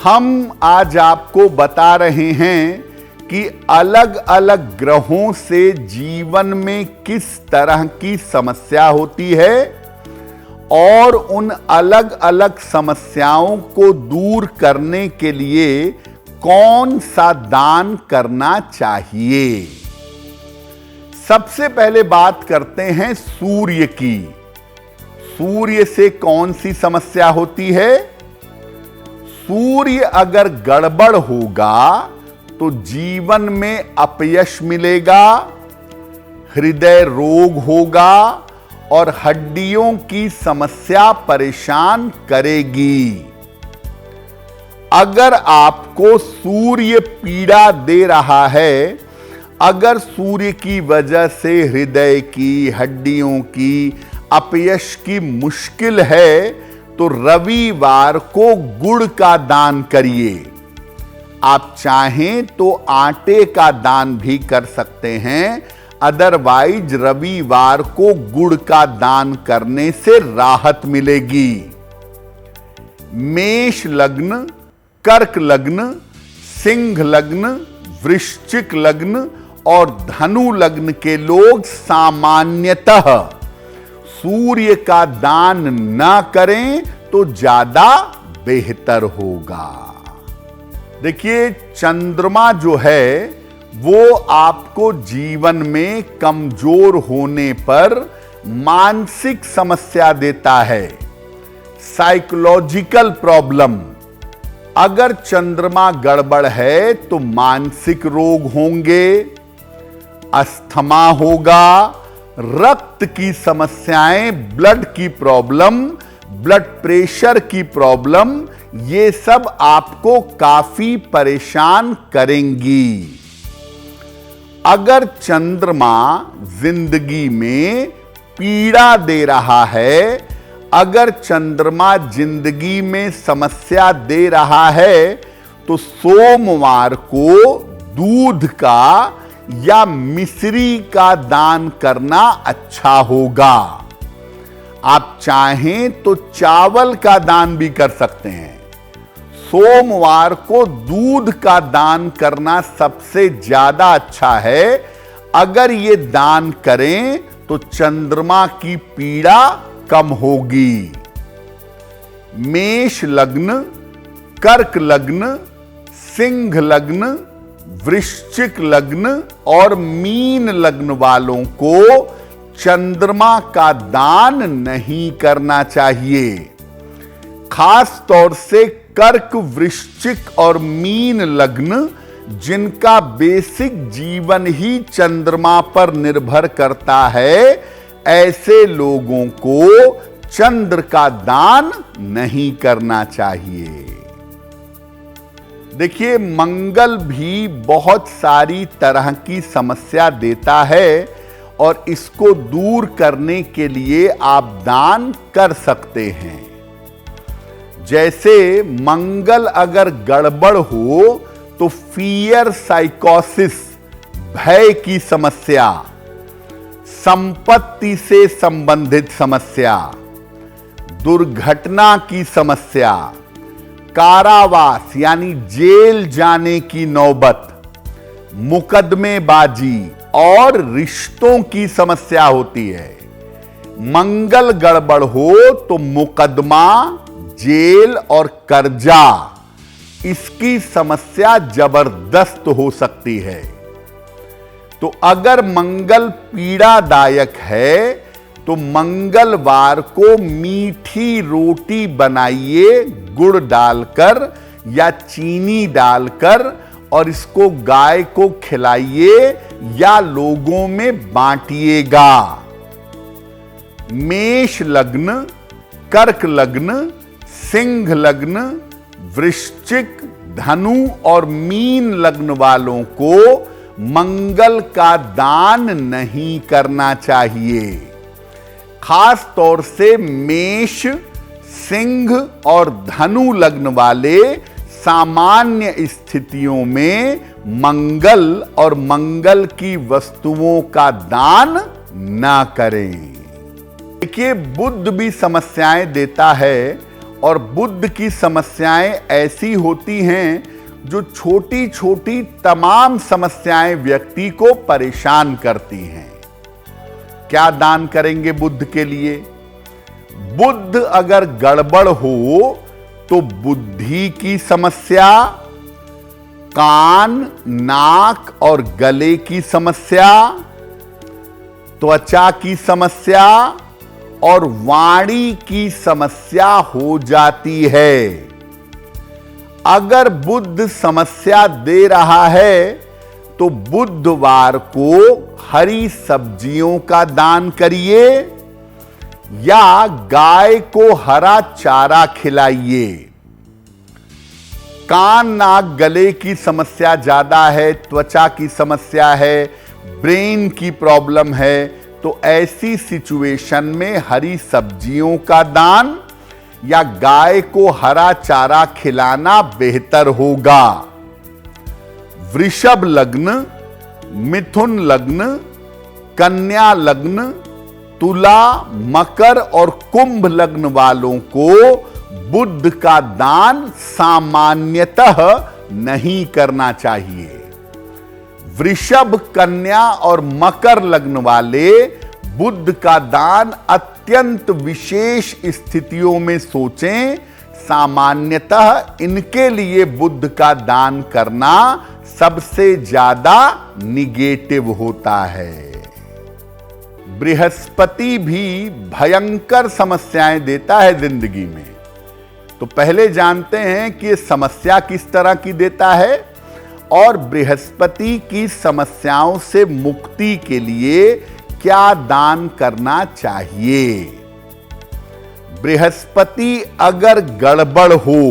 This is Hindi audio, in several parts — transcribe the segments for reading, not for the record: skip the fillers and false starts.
हम आज आपको बता रहे हैं कि अलग अलग ग्रहों से जीवन में किस तरह की समस्या होती है और उन अलग अलग समस्याओं को दूर करने के लिए कौन सा दान करना चाहिए। सबसे पहले बात करते हैं सूर्य की। सूर्य से कौन सी समस्या होती है? सूर्य अगर गड़बड़ होगा तो जीवन में अपयश मिलेगा, हृदय रोग होगा और हड्डियों की समस्या परेशान करेगी। अगर आपको सूर्य पीड़ा दे रहा है, अगर सूर्य की वजह से हृदय की, हड्डियों की, अपयश की मुश्किल है, तो रविवार को गुड़ का दान करिए। आप चाहें तो आटे का दान भी कर सकते हैं, अदरवाइज रविवार को गुड़ का दान करने से राहत मिलेगी। मेष लग्न, कर्क लग्न, सिंह लग्न, वृश्चिक लग्न और धनु लग्न के लोग सामान्यतः सूर्य का दान ना करें तो ज्यादा बेहतर होगा। देखिए, चंद्रमा जो है वो आपको जीवन में कमजोर होने पर मानसिक समस्या देता है, साइकोलॉजिकल प्रॉब्लम। अगर चंद्रमा गड़बड़ है तो मानसिक रोग होंगे, अस्थमा होगा, रक्त की समस्याएं, ब्लड की प्रॉब्लम, ब्लड प्रेशर की प्रॉब्लम, ये सब आपको काफी परेशान करेंगी। अगर चंद्रमा जिंदगी में पीड़ा दे रहा है, अगर चंद्रमा जिंदगी में समस्या दे रहा है, तो सोमवार को दूध का या मिश्री का दान करना अच्छा होगा। आप चाहें तो चावल का दान भी कर सकते हैं। सोमवार को दूध का दान करना सबसे ज्यादा अच्छा है। अगर ये दान करें तो चंद्रमा की पीड़ा कम होगी। मेष लग्न, कर्क लग्न, सिंह लग्न, वृश्चिक लग्न और मीन लग्न वालों को चंद्रमा का दान नहीं करना चाहिए। खास तौर से कर्क, वृश्चिक और मीन लग्न, जिनका बेसिक जीवन ही चंद्रमा पर निर्भर करता है, ऐसे लोगों को चंद्र का दान नहीं करना चाहिए। देखिए, मंगल भी बहुत सारी तरह की समस्या देता है और इसको दूर करने के लिए आप दान कर सकते हैं। जैसे मंगल अगर गड़बड़ हो तो फियर साइकोसिस, भय की समस्या, संपत्ति से संबंधित समस्या, दुर्घटना की समस्या, कारावास यानी जेल जाने की नौबत, मुकदमेबाजी और रिश्तों की समस्या होती है। मंगल गड़बड़ हो तो मुकदमा, जेल और कर्जा, इसकी समस्या जबरदस्त हो सकती है। तो अगर मंगल पीड़ादायक है तो मंगलवार को मीठी रोटी बनाइए गुड़ डालकर या चीनी डालकर और इसको गाय को खिलाइए या लोगों में बांटिएगा। मेष लग्न, कर्क लग्न, सिंह लग्न, वृश्चिक, धनु और मीन लग्न वालों को मंगल का दान नहीं करना चाहिए। खास तौर से मेष, सिंह और धनु लग्न वाले सामान्य स्थितियों में मंगल और मंगल की वस्तुओं का दान ना करें। देखिए, बुध भी समस्याएं देता है और बुध की समस्याएं ऐसी होती हैं जो छोटी छोटी तमाम समस्याएं व्यक्ति को परेशान करती हैं। क्या दान करेंगे बुध के लिए? बुध अगर गड़बड़ हो तो बुद्धि की समस्या, कान, नाक और गले की समस्या, त्वचा की समस्या और वाणी की समस्या हो जाती है। अगर बुध समस्या दे रहा है तो बुधवार को हरी सब्जियों का दान करिए या गाय को हरा चारा खिलाइए। कान, नाक, गले की समस्या ज्यादा है, त्वचा की समस्या है, ब्रेन की प्रॉब्लम है, तो ऐसी सिचुएशन में हरी सब्जियों का दान या गाय को हरा चारा खिलाना बेहतर होगा। वृषभ लग्न, मिथुन लग्न, कन्या लग्न, तुला, मकर और कुंभ लग्न वालों को बुध का दान सामान्यतः नहीं करना चाहिए। वृषभ, कन्या और मकर लग्न वाले बुध का दान अत्यंत विशेष स्थितियों में सोचें। सामान्यतः इनके लिए बुध का दान करना सबसे ज्यादा निगेटिव होता है। बृहस्पति भी भयंकर समस्याएं देता है जिंदगी में। तो पहले जानते हैं कि ये समस्या किस तरह की देता है और बृहस्पति की समस्याओं से मुक्ति के लिए क्या दान करना चाहिए। बृहस्पति अगर गड़बड़ हो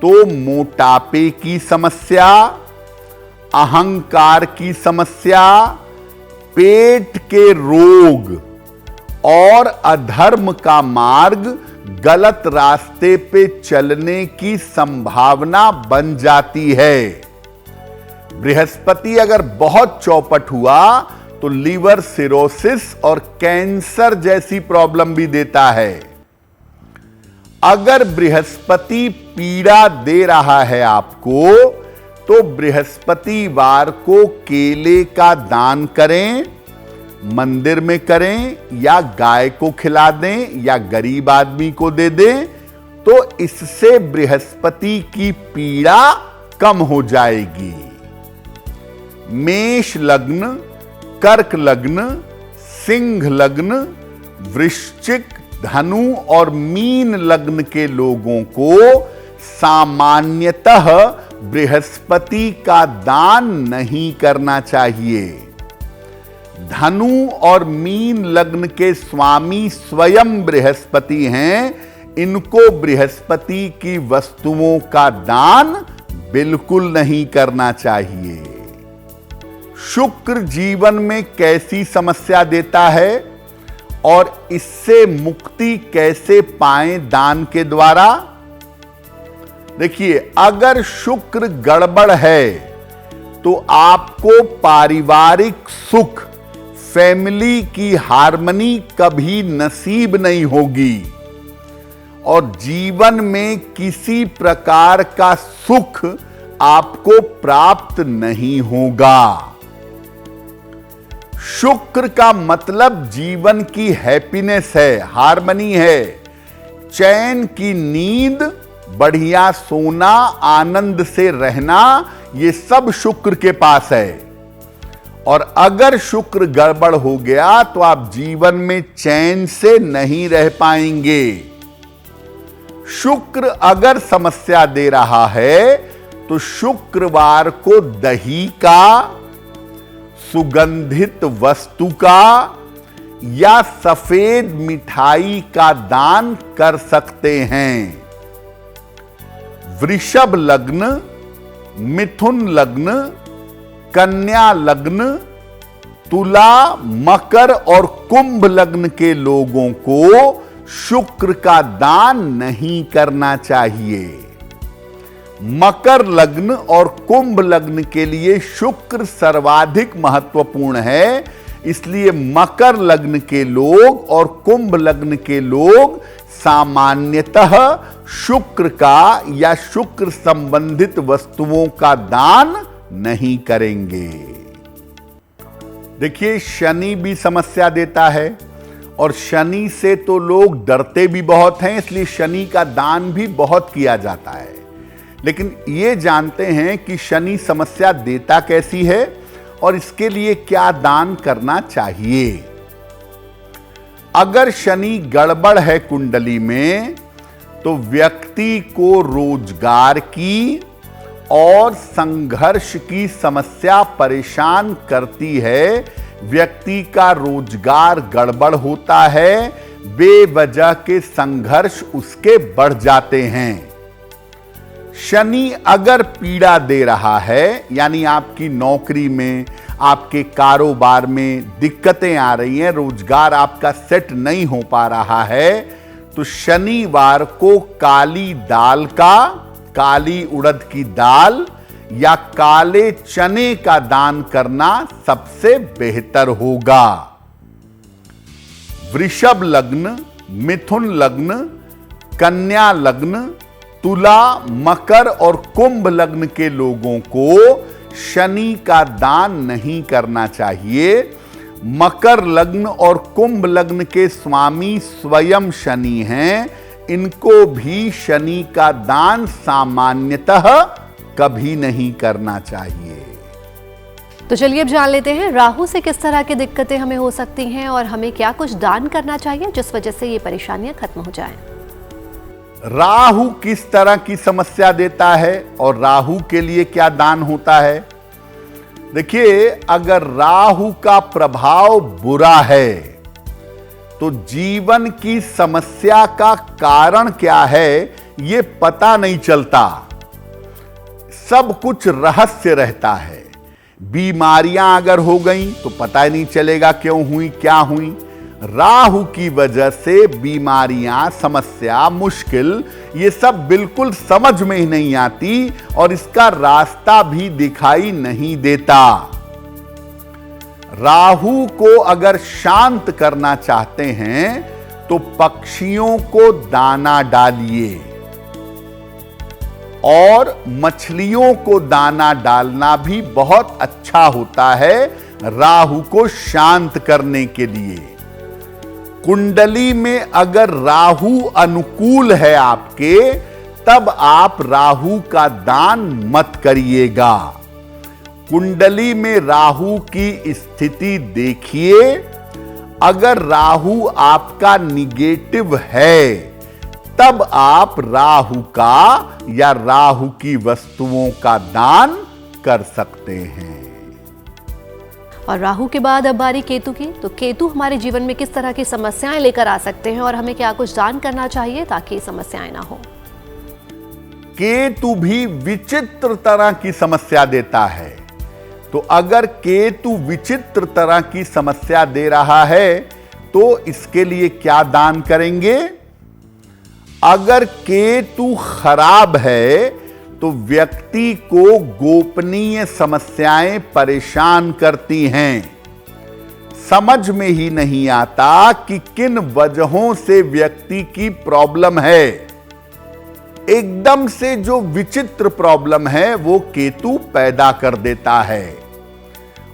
तो मोटापे की समस्या, अहंकार की समस्या, पेट के रोग और अधर्म का मार्ग, गलत रास्ते पे चलने की संभावना बन जाती है। बृहस्पति अगर बहुत चौपट हुआ तो लीवर सिरोसिस और कैंसर जैसी प्रॉब्लम भी देता है। अगर बृहस्पति पीड़ा दे रहा है आपको तो बृहस्पतिवार को केले का दान करें, मंदिर में करें या गाय को खिला दें या गरीब आदमी को दे दें, तो इससे बृहस्पति की पीड़ा कम हो जाएगी। मेष लग्न, कर्क लग्न, सिंह लग्न, वृश्चिक, धनु और मीन लग्न के लोगों को सामान्यतः बृहस्पति का दान नहीं करना चाहिए। धनु और मीन लग्न के स्वामी स्वयं बृहस्पति हैं, इनको बृहस्पति की वस्तुओं का दान बिल्कुल नहीं करना चाहिए। शुक्र जीवन में कैसी समस्या देता है और इससे मुक्ति कैसे पाएं दान के द्वारा? देखिए, अगर शुक्र गड़बड़ है तो आपको पारिवारिक सुख, फैमिली की हार्मनी कभी नसीब नहीं होगी और जीवन में किसी प्रकार का सुख आपको प्राप्त नहीं होगा। शुक्र का मतलब जीवन की हैप्पीनेस है, हार्मनी है, चैन की नींद, बढ़िया सोना, आनंद से रहना, ये सब शुक्र के पास है। और अगर शुक्र गड़बड़ हो गया तो आप जीवन में चैन से नहीं रह पाएंगे। शुक्र अगर समस्या दे रहा है तो शुक्रवार को दही का, सुगंधित वस्तु का या सफेद मिठाई का दान कर सकते हैं। वृषभ लग्न, मिथुन लग्न, कन्या लग्न, तुला, मकर और कुंभ लग्न के लोगों को शुक्र का दान नहीं करना चाहिए। मकर लग्न और कुंभ लग्न के लिए शुक्र सर्वाधिक महत्वपूर्ण है, इसलिए मकर लग्न के लोग और कुंभ लग्न के लोग सामान्यतः शुक्र का या शुक्र संबंधित वस्तुओं का दान नहीं करेंगे। देखिए, शनि भी समस्या देता है और शनि से तो लोग डरते भी बहुत हैं, इसलिए शनि का दान भी बहुत किया जाता है। लेकिन ये जानते हैं कि शनि समस्या देता कैसी है और इसके लिए क्या दान करना चाहिए। अगर शनि गड़बड़ है कुंडली में, तो व्यक्ति को रोजगार की और संघर्ष की समस्या परेशान करती है। व्यक्ति का रोजगार गड़बड़ होता है, बेवजह के संघर्ष उसके बढ़ जाते हैं। शनि अगर पीड़ा दे रहा है, यानी आपकी नौकरी में, आपके कारोबार में दिक्कतें आ रही हैं, रोजगार आपका सेट नहीं हो पा रहा है, तो शनिवार को काली दाल का, काली उड़द की दाल या काले चने का दान करना सबसे बेहतर होगा। वृषभ लग्न, मिथुन लग्न, कन्या लग्न, तुला, मकर और कुंभ लग्न के लोगों को शनि का दान नहीं करना चाहिए। मकर लग्न और कुंभ लग्न के स्वामी स्वयं शनि हैं, इनको भी शनि का दान सामान्यतः कभी नहीं करना चाहिए। तो चलिए अब जान लेते हैं राहु से किस तरह की दिक्कतें हमें हो सकती हैं और हमें क्या कुछ दान करना चाहिए जिस वजह से ये परेशानियां खत्म हो जाएं। राहु किस तरह की समस्या देता है और राहु के लिए क्या दान होता है। देखिए, अगर राहु का प्रभाव बुरा है तो जीवन की समस्या का कारण क्या है ये पता नहीं चलता, सब कुछ रहस्य रहता है। बीमारियां अगर हो गई तो पता ही नहीं चलेगा क्यों हुई, क्या हुई। राहु की वजह से बीमारियां, समस्या, मुश्किल, ये सब बिल्कुल समझ में ही नहीं आती और इसका रास्ता भी दिखाई नहीं देता। राहु को अगर शांत करना चाहते हैं तो पक्षियों को दाना डालिए और मछलियों को दाना डालना भी बहुत अच्छा होता है राहु को शांत करने के लिए। कुंडली में अगर राहु अनुकूल है आपके, तब आप राहु का दान मत करिएगा। कुंडली में राहु की स्थिति देखिए, अगर राहु आपका निगेटिव है तब आप राहु का या राहु की वस्तुओं का दान कर सकते हैं। और राहु के बाद अब बारी केतु की। तो केतु हमारे जीवन में किस तरह की समस्याएं लेकर आ सकते हैं और हमें क्या कुछ दान करना चाहिए ताकि समस्याएं ना हो। केतु भी विचित्र तरह की समस्या देता है, तो अगर केतु विचित्र तरह की समस्या दे रहा है तो इसके लिए क्या दान करेंगे। अगर केतु खराब है तो व्यक्ति को गोपनीय समस्याएं परेशान करती हैं। समझ में ही नहीं आता कि किन वजहों से व्यक्ति की प्रॉब्लम है। एकदम से जो विचित्र प्रॉब्लम है वो केतु पैदा कर देता है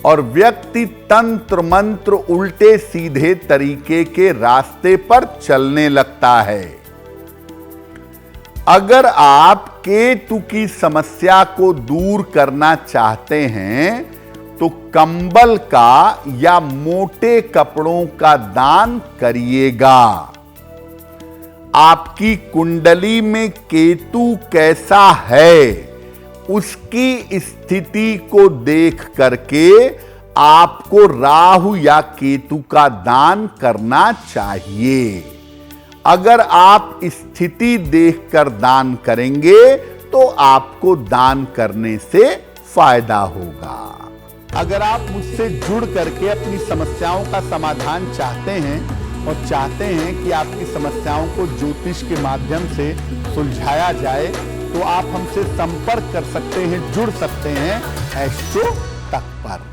और व्यक्ति तंत्र मंत्र उल्टे सीधे तरीके के रास्ते पर चलने लगता है। अगर आप केतु की समस्या को दूर करना चाहते हैं तो कंबल का या मोटे कपड़ों का दान करिएगा। आपकी कुंडली में केतु कैसा है उसकी स्थिति को देख करके आपको राहु या केतु का दान करना चाहिए। अगर आप स्थिति देखकर दान करेंगे तो आपको दान करने से फायदा होगा। अगर आप मुझसे जुड़ करके अपनी समस्याओं का समाधान चाहते हैं और चाहते हैं कि आपकी समस्याओं को ज्योतिष के माध्यम से सुलझाया जाए, तो आप हमसे संपर्क कर सकते हैं, जुड़ सकते हैं एस्ट्रो तक पर।